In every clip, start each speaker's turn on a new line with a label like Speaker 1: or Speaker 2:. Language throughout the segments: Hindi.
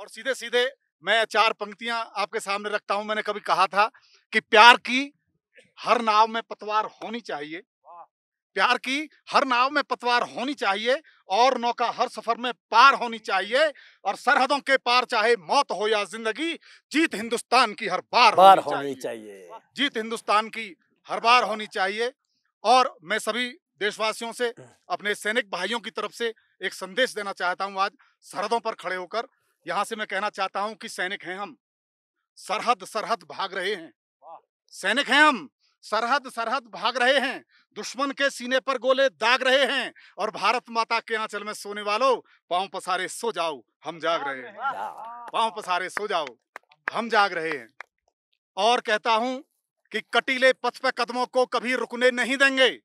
Speaker 1: और सीधे सीधे मैं चार पंक्तियां आपके सामने रखता हूं। मैंने कभी कहा था कि प्यार की हर नाव में पतवार होनी चाहिए, प्यार की हर नाव में पतवार होनी चाहिए, और नौका हर सफर में पार होनी चाहिए, और सरहदों के पार चाहे मौत हो या जिंदगी, जीत हिंदुस्तान की हर बार होनी चाहिए। जीत हिंदुस्तान की हर बार होनी चाहिए। और मैं सभी देशवासियों से, अपने सैनिक भाइयों की तरफ से एक संदेश देना चाहता हूं। आज सरहदों पर खड़े होकर यहां से मैं कहना चाहता हूं कि सैनिक हैं हम, सरहद सरहद भाग रहे हैं। सैनिक हैं हम, सरहद सरहद भाग रहे हैं, दुश्मन के सीने पर गोले दाग रहे हैं, और भारत माता के आंचल में सोने वालों, पांव पसारे सो जाओ, हम जाग रहे हैं। पांव पसारे सो जाओ, हम जाग रहे हैं। और कहता हूं कि कटीले पथ पे कदमों को कभी रुकने नहीं देंगे।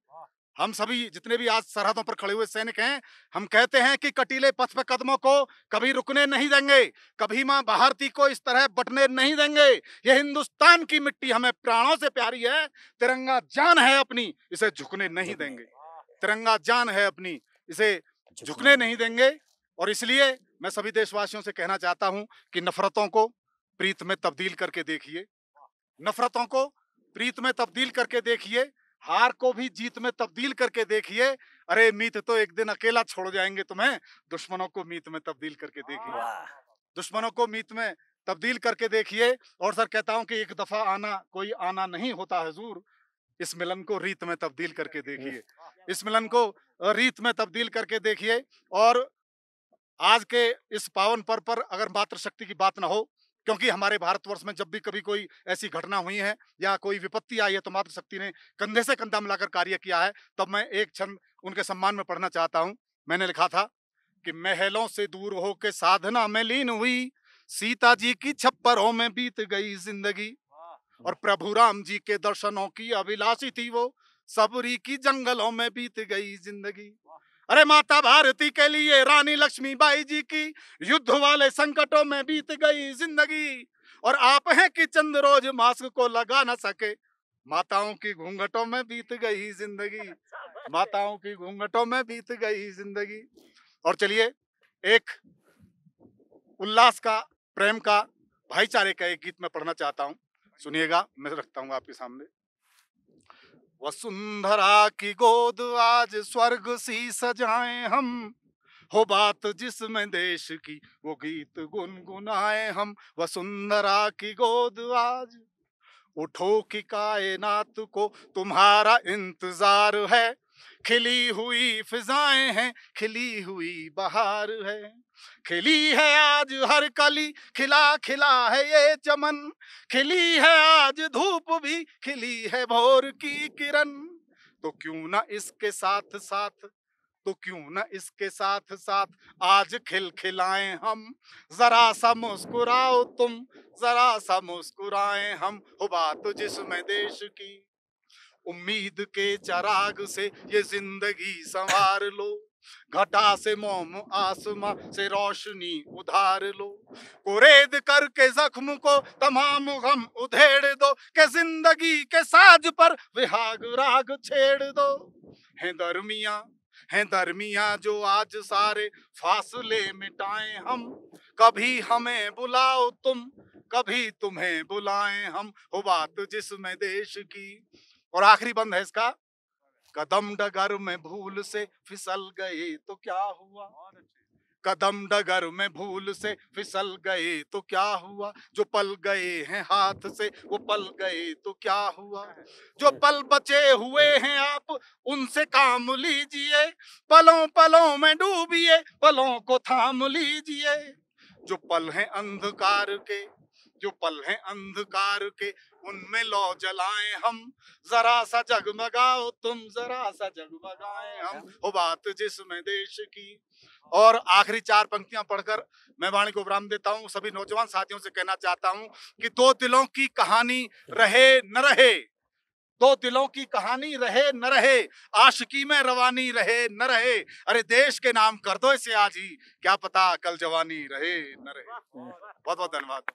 Speaker 1: हम सभी जितने भी आज सरहदों पर खड़े हुए सैनिक हैं, हम कहते हैं कि कटीले पथ पे कदमों को कभी रुकने नहीं देंगे, कभी मां भारती को इस तरह बटने नहीं देंगे। यह हिंदुस्तान की मिट्टी हमें प्राणों से प्यारी है, तिरंगा जान है अपनी, इसे झुकने नहीं देंगे। तिरंगा जान है अपनी, इसे झुकने नहीं देंगे। और इसलिए मैं सभी देशवासियों से कहना चाहता हूं कि नफरतों को प्रीत में तब्दील करके देखिए, नफरतों को प्रीत में तब्दील करके देखिए, हार को भी जीत में तब्दील करके देखिए। अरे मीत तो एक दिन अकेला छोड़ जाएंगे तुम्हें, दुश्मनों को मीत में तब्दील करके देखिए, दुश्मनों को मीत में तब्दील करके देखिए। और सर कहता हूं कि एक दफा आना कोई आना नहीं होता हुजूर, इस मिलन को रीत में तब्दील करके देखिए, इस मिलन को रीत में तब्दील करके देखिए। और आज के इस पावन पर्व पर अगर मातृशक्ति की बात ना हो, क्योंकि हमारे भारतवर्ष में जब भी कभी कोई ऐसी घटना हुई है या कोई विपत्ति आई है तो मातृशक्ति ने कंधे से कंधा मिलाकर कार्य किया है। तब मैं एक क्षण उनके सम्मान में पढ़ना चाहता हूं। मैंने लिखा था कि महलों से दूर होकर साधना में लीन हुई, सीता जी की छप्परों में बीत गई जिंदगी, और प्रभु राम जी के दर्शनों की अभिलाषी थी वो, सबरी की जंगलों में बीत गई जिंदगी। अरे माता भारती के लिए रानी लक्ष्मीबाई जी की युद्ध वाले संकटों में बीत गई जिंदगी, और आप हैं कि चंद रोज मास्क को लगा न सके, माताओं की घूंघटों में बीत गई जिंदगी, माताओं की घूंघटों में बीत गई जिंदगी। और चलिए एक उल्लास का, प्रेम का, भाईचारे का एक गीत मैं पढ़ना चाहता हूं, सुनिएगा। मैं रखता हूं आपके सामने। वसुंधरा की गोद आज स्वर्ग सी सजाएं हम, हो बात जिसमें देश की वो गीत गुनगुनाए हम। वसुंधरा की गोद आज, उठो कि कायनात को तुम्हारा इंतजार है, खिली हुई फिजाएं हैं, खिली हुई बहार है, खिली है आज हर कली, खिला खिला है ये चमन, खिली है आज धूप भी, खिली है भोर की किरण। तो क्यों ना इसके साथ साथ, तो क्यों ना इसके साथ साथ आज खिलखिलाएं हम, जरा सा मुस्कुराओ तुम, जरा सा मुस्कुराएं हम, हो बात जिसमें देश की, उम्मीद के चराग से ये जिंदगी संवार लो, घटा से मोम आसमां से रोशनी उधार लो, कुरेद करके जख्म को तमाम गम उधेड़ दो, के जिंदगी के साज पर विहाग राग छेड़ दो। हैं दरमिया जो आज सारे फासले मिटाएं हम, कभी हमें बुलाओ तुम, कभी तुम्हें बुलाएं हम, हो बात जिसमें देश की। और आखिरी बंद है इसका, कदम डगर में भूल से फिसल गए तो क्या हुआ, कदम डगर में भूल से फिसल गए तो क्या हुआ, जो पल गए हैं हाथ से वो पल गए तो क्या हुआ, जो पल बचे हुए हैं आप उनसे काम लीजिए, पलों पलों में डूबिए, पलों को थाम लीजिए, जो पल हैं अंधकार के, जो पल हैं अंधकार के, उनमें लौ जलाएं हम, जरा सा जगमगाओ तुम, जरा सा जगमगाएं हम, हो बात जिसमें देश की। और आखिरी चार पंक्तियां पढ़कर मैं वाणी को विराम देता हूं। सभी नौजवान साथियों से कहना चाहता हूं कि दो दिलों की कहानी रहे न रहे, दो दिलों की कहानी रहे न रहे, आशिकी में रवानी रहे न रहे, अरे देश के नाम कर दो इसे आज ही, क्या पता कल जवानी रहे न रहे। बहुत बहुत धन्यवाद।